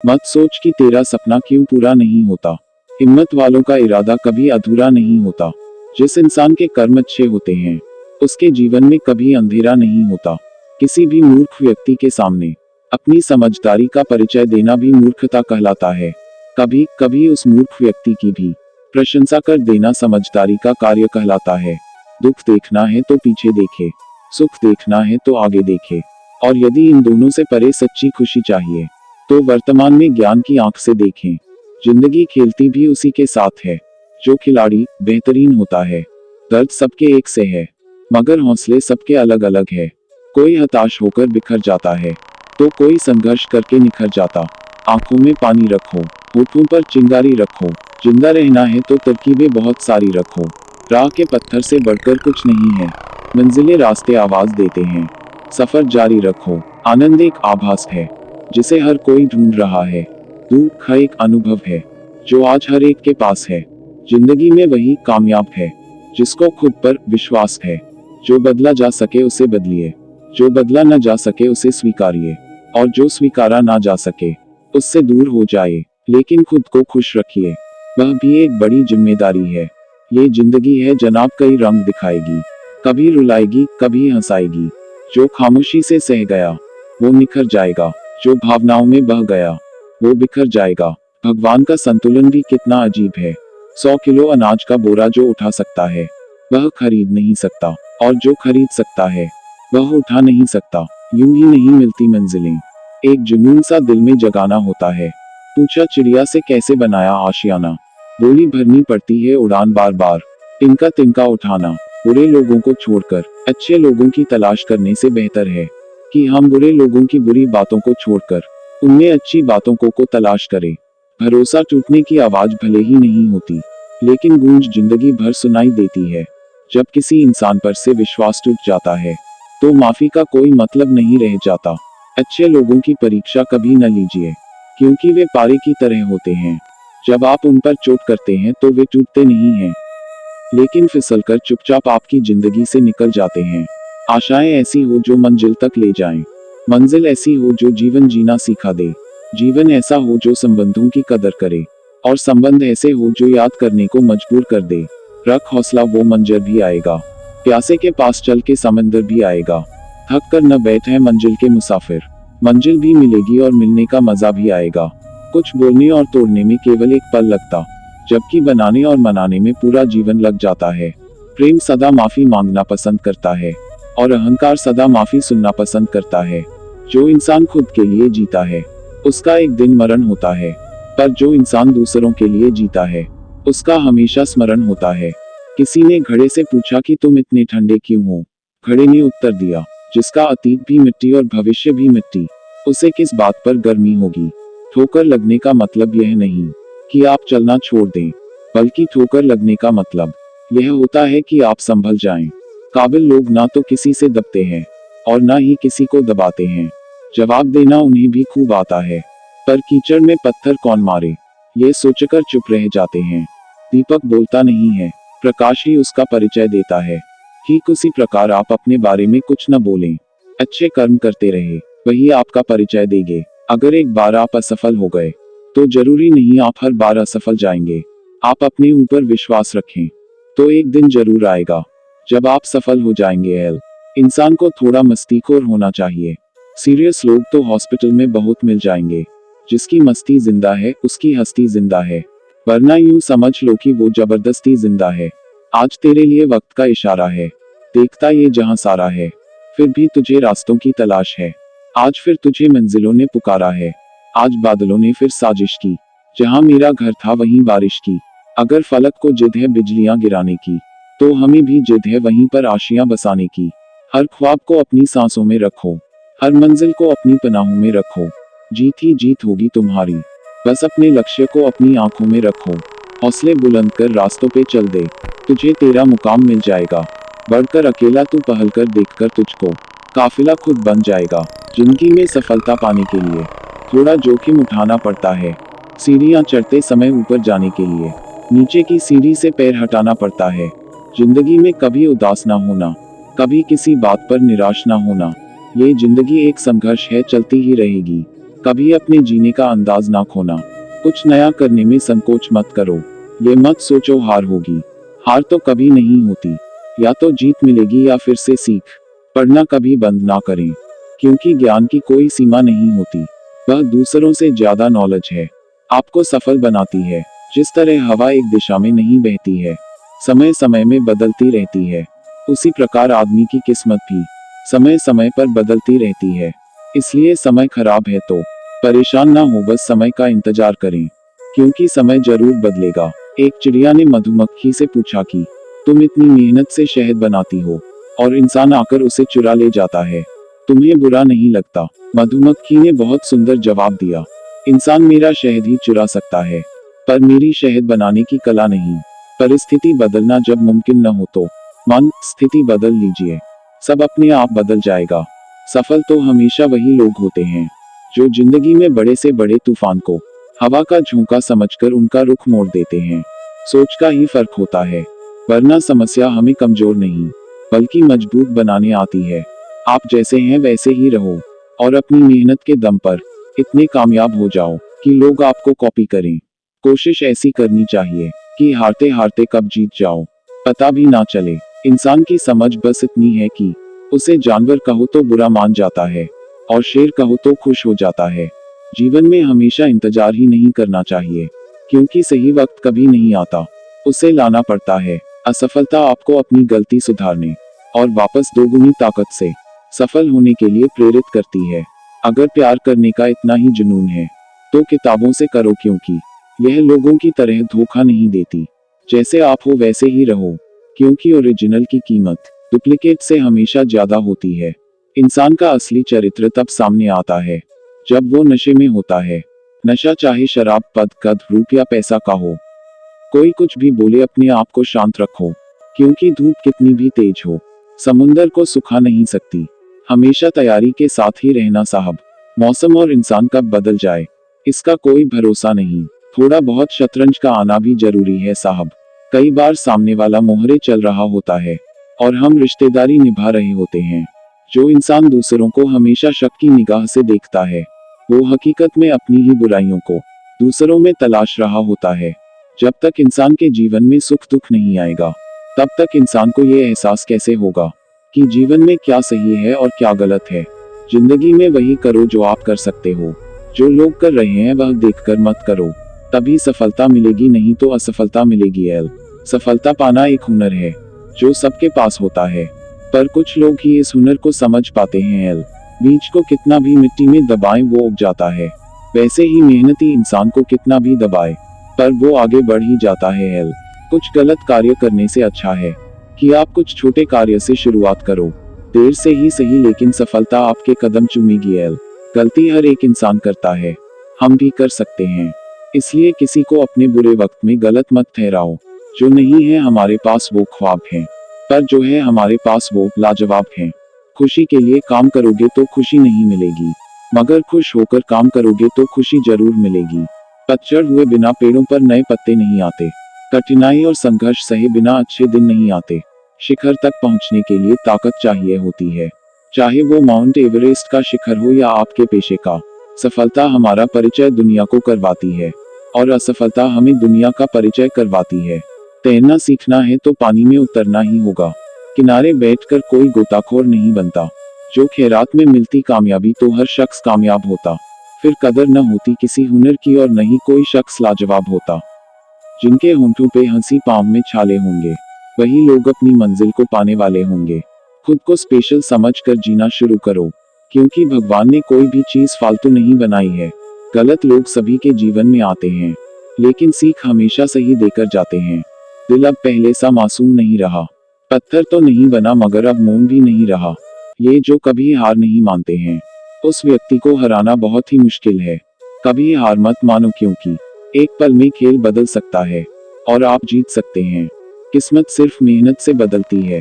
मत सोच कि तेरा सपना क्यों पूरा नहीं होता। हिम्मत वालों का इरादा कभी अधूरा नहीं होता। जिस इंसान के कर्म अच्छे होते हैं उसके जीवन में कभी अंधेरा नहीं होता। किसी भी मूर्ख व्यक्ति के सामने अपनी समझदारी का परिचय देना भी मूर्खता कहलाता है। कभी कभी उस मूर्ख व्यक्ति की भी प्रशंसा कर देना समझदारी का कार्य कहलाता है। दुख देखना है तो पीछे देखे, सुख देखना है तो आगे देखे, और यदि इन दोनों से परे सच्ची खुशी चाहिए तो वर्तमान में ज्ञान की आंख से देखें। जिंदगी खेलती भी उसी के साथ है जो खिलाड़ी बेहतरीन होता है। दर्द सबके एक से है मगर हौसले सबके अलग अलग है। कोई हताश होकर बिखर जाता है तो कोई संघर्ष करके निखर जाता। आंखों में पानी रखो, होठों पर चिंगारी रखो, जिंदा रहना है तो तरकीबें बहुत सारी रखो। राह के पत्थर से बढ़कर कुछ नहीं है, मंजिलें रास्ते आवाज देते हैं। सफर जारी रखो, आनंद एक आभास है जिसे हर कोई ढूंढ रहा है। दुख एक अनुभव है जो आज हर एक के पास है। जिंदगी में वही कामयाब है जिसको खुद पर विश्वास है। जो बदला जा सके उसे बदलिए, जो बदला न जा सके उसे स्वीकारिए, और जो स्वीकारा ना जा सके उससे दूर हो जाए। लेकिन खुद को खुश रखिए, वह भी एक बड़ी जिम्मेदारी है। ये जिंदगी है जनाब, कई रंग दिखाएगी, कभी रुलाएगी कभी हंसाएगी। जो खामोशी से सह गया वो निखर जाएगा, जो भावनाओं में बह गया वो बिखर जाएगा। भगवान का संतुलन भी कितना अजीब है। 100 किलो अनाज का बोरा जो उठा सकता है वह खरीद नहीं सकता, और जो खरीद सकता है वह उठा नहीं सकता। यूं ही नहीं मिलती मंजिलें, एक जुनून सा दिल में जगाना होता है। पूछा चिड़िया से कैसे बनाया आशियाना, बोली भरनी पड़ती है उड़ान बार बार। तिनका तिनका उठाना, बुरे लोगों को छोड़कर अच्छे लोगों की तलाश करने से बेहतर है कि हम बुरे लोगों की बुरी बातों को छोड़कर उनमें अच्छी बातों को तलाश करें। भरोसा टूटने की आवाज भले ही नहीं होती, लेकिन गूंज जिंदगी भर सुनाई देती है। जब किसी इंसान पर से विश्वास टूट जाता है तो माफी का कोई मतलब नहीं रह जाता। अच्छे लोगों की परीक्षा कभी न लीजिए, क्योंकि वे पारे की तरह होते हैं। जब आप उन पर चोट करते हैं तो वे टूटते नहीं हैं, लेकिन फिसलकर चुपचाप आपकी जिंदगी से निकल जाते हैं। आशाएं ऐसी हो जो मंजिल तक ले जाएं, मंजिल ऐसी हो जो जीवन जीना सिखा दे, जीवन ऐसा हो जो संबंधों की कदर करे, और संबंध ऐसे हो जो याद करने को मजबूर कर दे। रख हौसला, वो मंजर भी आएगा, प्यासे के पास चल के समंदर भी आएगा। थक कर न बैठ है मंजिल के मुसाफिर, मंजिल भी मिलेगी और मिलने का मजा भी आएगा। कुछ बोलने और तोड़ने में केवल एक पल लगता, जबकि बनाने और मनाने में पूरा जीवन लग जाता है। प्रेम सदा माफी मांगना पसंद करता है, और अहंकार सदा माफी सुनना पसंद करता है। जो इंसान खुद के लिए जीता है उसका एक दिन मरण होता है, पर जो इंसान दूसरों के लिए जीता है उसका हमेशा स्मरण होता है। किसी ने घड़े से पूछा कि तुम इतने ठंडे क्यों हो? घड़े ने उत्तर दिया, जिसका अतीत भी मिट्टी और भविष्य भी मिट्टी, उसे किस बात पर गर्मी होगी। ठोकर लगने का मतलब यह नहीं कि आप चलना छोड़ दें, बल्कि ठोकर लगने का मतलब यह होता है कि आप संभल जाएं। काबिल लोग ना तो किसी से दबते हैं और ना ही किसी को दबाते हैं। जवाब देना उन्हें भी खूब आता है, पर कीचड़ में पत्थर कौन मारे, ये सोचकर चुप रह जाते हैं। दीपक बोलता नहीं है, प्रकाश ही उसका परिचय देता है। ठीक उसी प्रकार आप अपने बारे में कुछ न बोलें, अच्छे कर्म करते रहे, वही आपका परिचय देंगे। अगर एक बार आप असफल हो गए तो जरूरी नहीं आप हर बार असफल जाएंगे। आप अपने ऊपर विश्वास रखें तो एक दिन जरूर आएगा जब आप सफल हो जाएंगे। इंसान को थोड़ा मस्तीखोर होना चाहिए। सीरियस लोग तो हॉस्पिटल में बहुत मिल जाएंगे। जिसकी मस्ती जिंदा है उसकी हस्ती जिंदा है, वरना यूं समझ लो कि वो जबरदस्ती जिंदा है। आज तेरे लिए वक्त का इशारा है, देखता ये जहां सारा है, फिर भी तुझे रास्तों की तलाश है। आज फिर तुझे मंजिलों ने पुकारा है, आज बादलों ने फिर साजिश की, जहां मेरा घर था वहीं बारिश की। अगर फलक को जिद है बिजलियां गिराने की, तो हमें भी जिद है वहीं पर आशियां बसाने की। हर ख्वाब को अपनी सांसों में रखो, हर मंजिल को अपनी पनाहों में रखो, जीत ही जीत होगी तुम्हारी। बस अपने लक्ष्य को अपनी आंखों में रखो, हौसले बुलंद कर रास्तों पे चल दे, तुझे तेरा मुकाम मिल जाएगा। बढ़कर अकेला तू पहल कर, देखकर तुझको काफिला खुद बन जाएगा। जिंदगी में सफलता पाने के लिए थोड़ा जोखिम उठाना पड़ता है। सीढ़ियां चढ़ते समय ऊपर जाने के लिए नीचे की सीढ़ी से पैर हटाना पड़ता है। जिंदगी में कभी उदास ना होना, कभी किसी बात पर निराश ना होना। ये जिंदगी एक संघर्ष है, चलती ही रहेगी। कभी अपने जीने का अंदाज ना खोना। कुछ नया करने में संकोच मत करो। ये मत सोचो हार होगी। हार तो कभी नहीं होती, या तो जीत मिलेगी या फिर से सीख। पढ़ना कभी बंद ना करें, क्योंकि ज्ञान की कोई सीमा नहीं होती। वह दूसरों से ज्यादा नॉलेज है, आपको सफल बनाती है। जिस तरह हवा एक दिशा में नहीं बहती है, समय समय में बदलती रहती है, उसी प्रकार आदमी की किस्मत भी समय समय पर बदलती रहती है। इसलिए समय खराब है तो परेशान ना हो, बस समय का इंतजार करें, क्योंकि समय जरूर बदलेगा। एक चिड़िया ने मधुमक्खी से पूछा कि तुम इतनी मेहनत से शहद बनाती हो और इंसान आकर उसे चुरा ले जाता है, तुम्हें बुरा नहीं लगता? मधुमक्खी ने बहुत सुंदर जवाब दिया, इंसान मेरा शहद ही चुरा सकता है, पर मेरी शहद बनाने की कला नहीं। परिस्थिति बदलना जब मुमकिन न हो तो मन स्थिति बदल लीजिए, सब अपने आप बदल जाएगा। सफल तो हमेशा वही लोग होते हैं जो जिंदगी में बड़े से बड़े तूफान को हवा का झोंका समझकर उनका रुख मोड़ देते हैं। सोच का ही फर्क होता है, वरना समस्या हमें कमजोर नहीं बल्कि मजबूत बनाने आती है। आप जैसे हैं वैसे ही रहो और अपनी मेहनत के दम पर इतने कामयाब हो जाओ कि लोग आपको कॉपी करें। कोशिश ऐसी करनी चाहिए कि हारते हारते कब जीत जाओ पता भी ना चले। इंसान की समझ बस इतनी है कि उसे जानवर कहो तो बुरा मान जाता है और शेर कहो तो खुश हो जाता है। जीवन में हमेशा इंतजार ही नहीं करना चाहिए, क्योंकि सही वक्त कभी नहीं आता, उसे लाना पड़ता है। असफलता आपको अपनी गलती सुधारने और वापस दोगुनी ताकत से सफल होने के लिए प्रेरित करती है। अगर प्यार करने का इतना ही जुनून है तो किताबों से करो, क्योंकि यह लोगों की तरह धोखा नहीं देती। जैसे आप हो वैसे ही रहो, क्योंकि ओरिजिनल की कीमत डुप्लीकेट से हमेशा ज्यादा होती है। इंसान का असली चरित्र तब सामने आता है जब वो नशे में होता है। नशा चाहे शराब, पद, कद, रूप या पैसा का हो। कोई कुछ भी बोले, अपने आप को शांत रखो, क्योंकि धूप कितनी भी तेज हो समुंदर को सुखा नहीं सकती। हमेशा तैयारी के साथ ही रहना साहब, मौसम और इंसान कब बदल जाए इसका कोई भरोसा नहीं। थोड़ा बहुत शतरंज का आना भी जरूरी है साहब। कई बार सामने वाला मोहरे चल रहा होता है और हम रिश्तेदारी निभा रहे होते हैं। जो इंसान दूसरों को हमेशा शक की निगाह से देखता है, वो हकीकत में अपनी ही बुराइयों को दूसरों में तलाश रहा होता है। जब तक इंसान के जीवन में सुख दुख नहीं आएगा, तब तक इंसान को ये एहसास कैसे होगा कि जीवन में क्या सही है और क्या गलत है। जिंदगी में वही करो जो आप कर सकते हो, जो लोग कर रहे हैं वह देखकर मत करो, तभी सफलता मिलेगी, नहीं तो असफलता मिलेगी। सफलता पाना एक हुनर है जो सबके पास होता है, पर कुछ लोग ही इस हुनर को समझ पाते हैं। बीज को कितना भी मिट्टी में दबाएं वो उग जाता है, वैसे ही मेहनती इंसान को कितना भी दबाए पर वो आगे बढ़ ही जाता है। कुछ गलत कार्य करने से अच्छा है कि आप कुछ छोटे कार्य से शुरुआत करो। देर से ही सही, लेकिन सफलता आपके कदम चूमेगी। गलती हर एक इंसान करता है, हम भी कर सकते हैं, इसलिए किसी को अपने बुरे वक्त में गलत मत ठहराओ। जो नहीं है हमारे पास वो ख्वाब हैं, पर जो है हमारे पास वो लाजवाब हैं। खुशी के लिए काम करोगे तो खुशी नहीं मिलेगी, मगर खुश होकर काम करोगे तो खुशी जरूर मिलेगी। पतझड़ हुए बिना पेड़ों पर नए पत्ते नहीं आते, कठिनाई और संघर्ष सहे बिना अच्छे दिन नहीं आते। शिखर तक पहुंचने के लिए ताकत चाहिए होती है, चाहे वो माउंट एवरेस्ट का शिखर हो या आपके पेशे का। सफलता हमारा परिचय दुनिया को करवाती है और असफलता हमें दुनिया का परिचय करवाती है। तैरना सीखना है तो पानी में उतरना ही होगा, किनारे बैठकर कोई गोताखोर नहीं बनता। जो खैरात में मिलती कामयाबी तो हर शख्स कामयाब होता, फिर कदर न होती किसी हुनर की और न ही कोई शख्स लाजवाब होता। जिनके होंठों पे हंसी, पाँव में छाले होंगे, वही लोग अपनी मंजिल को पाने वाले होंगे। खुद को स्पेशल समझकर जीना शुरू करो, क्योंकि भगवान ने कोई भी चीज फालतू नहीं बनाई है। गलत लोग सभी के जीवन में आते हैं, लेकिन सीख हमेशा सही देकर जाते हैं। दिल अब पहले सा मासूम नहीं रहा, पत्थर तो नहीं बना मगर अब मोम भी नहीं रहा। ये जो कभी हार नहीं मानते हैं, उस व्यक्ति को हराना बहुत ही मुश्किल है। कभी हार मत मानो, क्योंकि एक पल में खेल बदल सकता है और आप जीत सकते हैं। किस्मत सिर्फ मेहनत से बदलती है,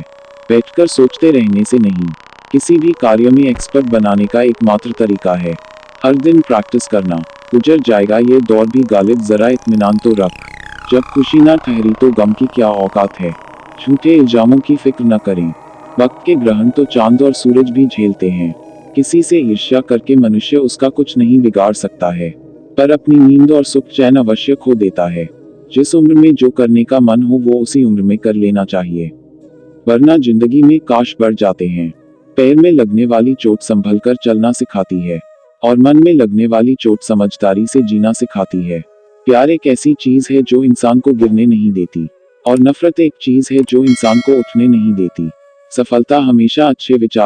बैठकर सोचते रहने से नहीं। किसी भी कार्य में एक्सपर्ट बनाने का एकमात्र तरीका है हर दिन प्रैक्टिस करना। गुजर जाएगा ये दौर भी गालिब, जरा इत्मीनान तो रख। जब खुशी ना ठहरी तो गम की क्या औकात है। झूठे इल्जामों की फिक्र न करें, वक्त के ग्रहण तो चांद और सूरज भी झेलते हैं। किसी से ईर्ष्या करके मनुष्य उसका कुछ नहीं बिगाड़ सकता है, पर अपनी नींद और सुख चैन अवश्य खो देता है। जिस उम्र में जो करने का मन हो वो उसी उम्र में कर लेना चाहिए, वरना जिंदगी में काश बढ़ जाते हैं। पैर में लगने वाली चोट संभल कर चलना सिखाती है, और मन में लगने वाली चोट समझदारी से जीना सिखाती है। प्यार एक ऐसी चीज है जो इंसान को गिरने नहीं देती, और नफरत एक चीज है जो इंसान को उठने नहीं देती। सफलता हमेशा अच्छे विचार